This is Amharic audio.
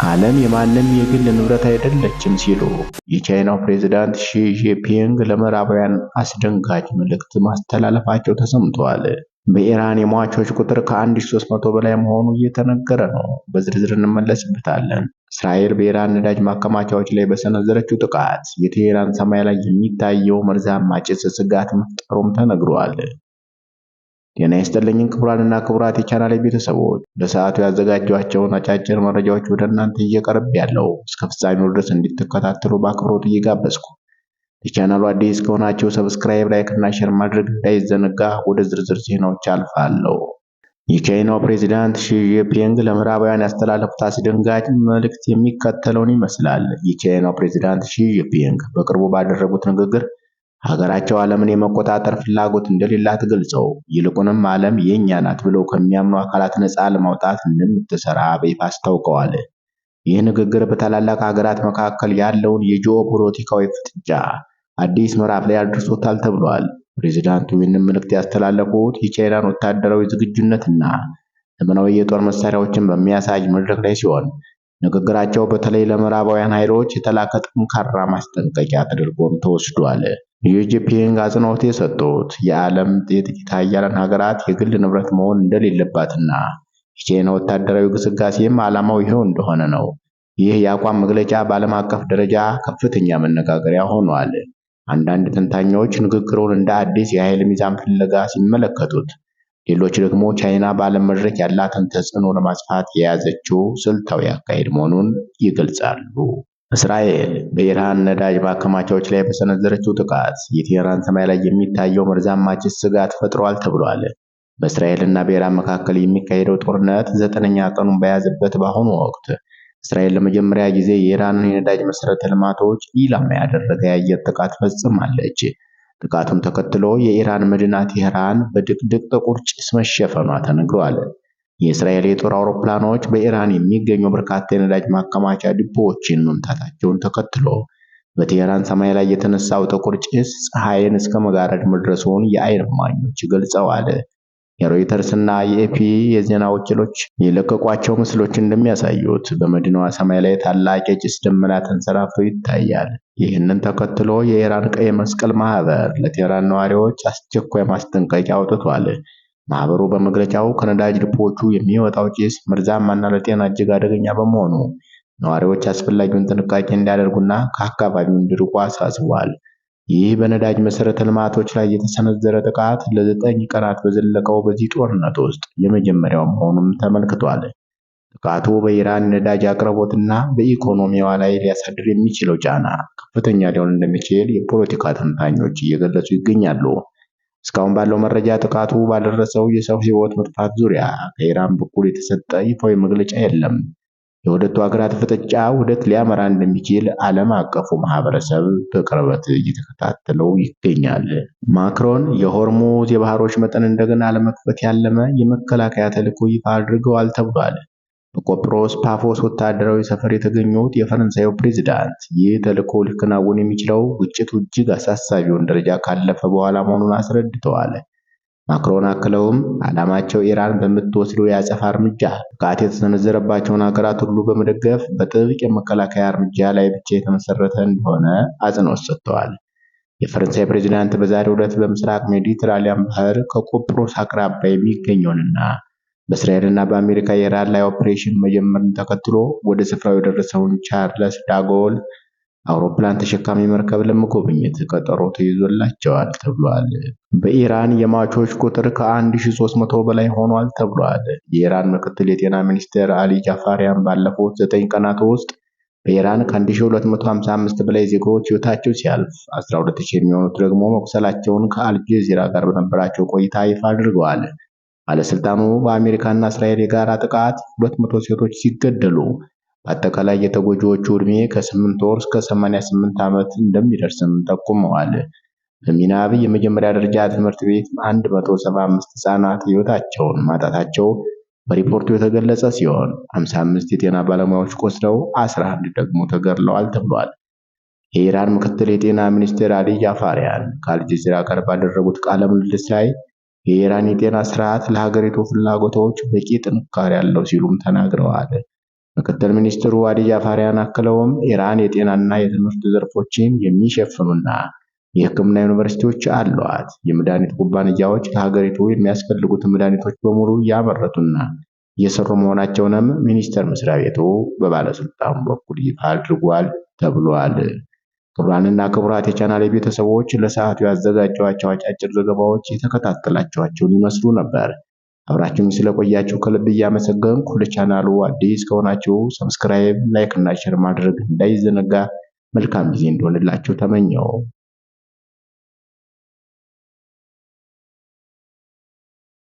ዓለም የማንም የግል ንብረት አይደለችም ሲሉ የቻይናው ፕሬዝዳንት ሺ ጂንፒንግ ለምዕራባውያን አስደንጋጭ መልእክት ማስተላለፋቸው ተሰምቷል። በኢራን የሟቾች ቁጥር ከ1300 በላይ መሆኑ እየተነገረ ነው። በዝርዝር እንመለስበታለን። እስራኤል በኢራን ነዳጅ ማከማቻዎች ላይ በሰነዘረችው ጥቃት የቴሄራን ሰማይ ላይ የሚታየው መርዛማ ጭስ ስጋት መፍጠሩም ተነግሯል። ጤና ይስጥልኝ ክቡራንና ክቡራት የቻናሌ ቤተሰቦች፣ ለሰዓቱ ያዘጋጇቸውን አጫጭር መረጃዎች ወደ እናንተ እየቀርብ ያለው እስከ ፍጻሜው ድረስ እንድትከታተሉ በአክብሮት እየጋበዝኩ ለቻናሉ አዲስ ከሆናችሁ ሰብስክራይብ፣ ላይክ እና ሼር ማድረግ እንዳይዘነጋ። ወደ ዝርዝር ዜናዎች አልፋለሁ። የቻይናው ፕሬዝዳንት ሺ ጂንፒንግ ለምዕራባውያን ያስተላለፉት አስደንጋጭ መልእክት የሚከተለውን ይመስላል። የቻይናው ፕሬዝዳንት ሺ ጂንፒንግ በቅርቡ ባደረጉት ንግግር ሀገራቸው ዓለምን የመቆጣጠር ፍላጎት እንደሌላት ገልጸው ይልቁንም ዓለም የኛ ናት ብለው ከሚያምኑ አካላት ነፃ ለማውጣት እንደምትሰራ በይፋ አስታውቀዋል። ይህ ንግግር በታላላቅ ሀገራት መካከል ያለውን የጂኦፖለቲካዊ ፍጥጫ አዲስ ምዕራፍ ላይ አድርሶታል ተብሏል። ፕሬዝዳንቱ ይህንን መልእክት ያስተላለፉት የቻይናን ወታደራዊ ዝግጁነትና ዘመናዊ የጦር መሳሪያዎችን በሚያሳይ መድረክ ላይ ሲሆን ንግግራቸው በተለይ ለምዕራባውያን ኃይሎች የተላከ ጠንካራ ማስጠንቀቂያ ተደርጎም ተወስዷል። ጂንፒንግ አጽንኦት የሰጡት የዓለም የጥቂት ኃያላን ሀገራት የግል ንብረት መሆን እንደሌለባትና የቻይና ወታደራዊ ግስጋሴም ዓላማው ይኸው እንደሆነ ነው። ይህ የአቋም መግለጫ በዓለም አቀፍ ደረጃ ከፍተኛ መነጋገሪያ ሆኗል። አንዳንድ ተንታኞች ንግግሩን እንደ አዲስ የኃይል ሚዛን ፍለጋ ሲመለከቱት፣ ሌሎች ደግሞ ቻይና በዓለም መድረክ ያላትን ተጽዕኖ ለማስፋት የያዘችው ስልታዊ አካሄድ መሆኑን ይገልጻሉ። እስራኤል በኢራን ነዳጅ ማከማቻዎች ላይ በሰነዘረችው ጥቃት የቴሄራን ሰማይ ላይ የሚታየው መርዛማ ጭስ ስጋት ፈጥሯል ተብሏል። በእስራኤልና በኢራን መካከል የሚካሄደው ጦርነት 9ኛ ቀኑን በያዘበት በአሁኑ ወቅት እስራኤል ለመጀመሪያ ጊዜ የኢራንን የነዳጅ መሰረተ ልማቶች ኢላማ ያደረገ የአየር ጥቃት ፈጽማለች። ጥቃቱን ተከትሎ የኢራን መዲና ቴሄራን በድቅድቅ ጥቁር ጭስ መሸፈኗ ተነግሯል። የእስራኤል የጦር አውሮፕላኖች በኢራን የሚገኙ በርካታ የነዳጅ ማከማቻ ዲፖዎችን መምታታቸውን ተከትሎ በቴሄራን ሰማይ ላይ የተነሳው ጥቁር ጭስ ፀሐይን እስከ መጋረድ መድረሱን የዓይን እማኞች ገልጸዋል። የሮይተርስ እና የኤፒ የዜና ወኪሎች የለቀቋቸው ምስሎች እንደሚያሳዩት በመዲናዋ ሰማይ ላይ ታላቅ የጭስ ደመና ተንሰራፍቶ ይታያል። ይህንን ተከትሎ የኢራን ቀይ መስቀል ማህበር ለቴሄራን ነዋሪዎች አስቸኳይ ማስጠንቀቂያ አውጥቷል። ማህበሩ በመግለጫው ከነዳጅ ዲፖዎቹ የሚወጣው ጭስ መርዛማና ለጤና እጅግ አደገኛ በመሆኑ ነዋሪዎች አስፈላጊውን ጥንቃቄ እንዲያደርጉና ከአካባቢው እንዲርቁ አሳስቧል። ይህ በነዳጅ መሰረተ ልማቶች ላይ የተሰነዘረ ጥቃት ለ9 ቀናት በዘለቀው በዚህ ጦርነት ውስጥ የመጀመሪያው መሆኑም ተመልክቷል። ጥቃቱ በኢራን ነዳጅ አቅርቦትና በኢኮኖሚዋ ላይ ሊያሳድር የሚችለው ጫና ከፍተኛ ሊሆን እንደሚችል የፖለቲካ ተንታኞች እየገለጹ ይገኛሉ። እስካሁን ባለው መረጃ ጥቃቱ ባደረሰው የሰው ሕይወት መጥፋት ዙሪያ ከኢራን በኩል የተሰጠ ይፋዊ መግለጫ የለም። የሁለቱ ሀገራት ፍጥጫ ወዴት ሊያመራ እንደሚችል ዓለም አቀፉ ማህበረሰብ በቅርበት እየተከታተለው ይገኛል። ማክሮን የሆርሙዝ የባህሮች መጠን እንደገና ለመክፈት ያለመ የመከላከያ ተልዕኮ ይፋ አድርገዋል ተብሏል። በቆጵሮስ ፓፎስ ወታደራዊ ሰፈር የተገኙት የፈረንሳዩ ፕሬዝዳንት ይህ ተልዕኮ ሊከናወን የሚችለው ግጭቱ እጅግ አሳሳቢውን ደረጃ ካለፈ በኋላ መሆኑን አስረድተዋል። ማክሮን አክለውም ዓላማቸው ኢራን በምትወስደው የአጸፋ እርምጃ ጥቃት የተሰነዘረባቸውን ሀገራት ሁሉ በመደገፍ በጥብቅ የመከላከያ እርምጃ ላይ ብቻ የተመሰረተ እንደሆነ አጽንኦት ሰጥተዋል። የፈረንሳይ ፕሬዝዳንት በዛሬው ዕለት በምስራቅ ሜዲትራሊያን ባህር ከቆጵሮስ አቅራቢያ የሚገኘውንና በእስራኤልና በአሜሪካ የኢራን ላይ ኦፕሬሽን መጀመርን ተከትሎ ወደ ስፍራው የደረሰውን ቻርለስ ዳጎል አውሮፕላን ተሸካሚ መርከብ ለመጎብኘት ቀጠሮ ተይዞላቸዋል ተብሏል። በኢራን የሟቾች ቁጥር ከ1300 በላይ ሆኗል ተብሏል። የኢራን ምክትል የጤና ሚኒስትር አሊ ጃፋሪያን ባለፉት 9 ቀናት ውስጥ በኢራን ከ1255 በላይ ዜጎች ሕይወታቸው ሲያልፍ 12000 የሚሆኑት ደግሞ መቁሰላቸውን ከአልጀዚራ ጋር በነበራቸው ቆይታ ይፋ አድርገዋል። ባለስልጣኑ በአሜሪካና እስራኤል የጋራ ጥቃት 200 ሴቶች ሲገደሉ በአጠቃላይ የተጎጂዎቹ ዕድሜ ከ8 ወር እስከ 88 ዓመት እንደሚደርስም ጠቁመዋል። በሚናብ የመጀመሪያ ደረጃ ትምህርት ቤት 175 ሕፃናት ሕይወታቸውን ማጣታቸው በሪፖርቱ የተገለጸ ሲሆን 55 የጤና ባለሙያዎች ቆስለው 11 ደግሞ ተገድለዋል ተብሏል። የኢራን ምክትል የጤና ሚኒስትር አሊ ጃፋሪያን ከአልጀዚራ ጋር ባደረጉት ቃለ ምልልስ ላይ የኢራን የጤና ስርዓት ለሀገሪቱ ፍላጎቶች በቂ ጥንካሬ ያለው ሲሉም ተናግረዋል። ምክትል ሚኒስትሩ አዲ ጃፋሪያን አክለውም ኢራን የጤናና የትምህርት ዘርፎችን የሚሸፍኑና የሕክምና ዩኒቨርሲቲዎች አሏት። የመድኃኒት ኩባንያዎች ለሀገሪቱ የሚያስፈልጉትን መድኃኒቶች በሙሉ ያመረቱና እየሰሩ መሆናቸውንም ሚኒስቴር መስሪያ ቤቱ በባለስልጣኑ በኩል ይፋ አድርጓል ተብሏል። ክቡራንና ክቡራት የቻናሌ ቤተሰቦች ለሰዓቱ ያዘጋጀኋቸው አጫጭር ዘገባዎች የተከታተላችኋቸውን ይመስሉ ነበር። አብራችሁኝ ስለቆያችሁ ከልብ እያመሰገንኩ ለቻናሉ አዲስ ከሆናችሁ ሰብስክራይብ፣ ላይክ እና ሼር ማድረግ እንዳይዘነጋ። መልካም ጊዜ እንደሆነላችሁ ተመኘው።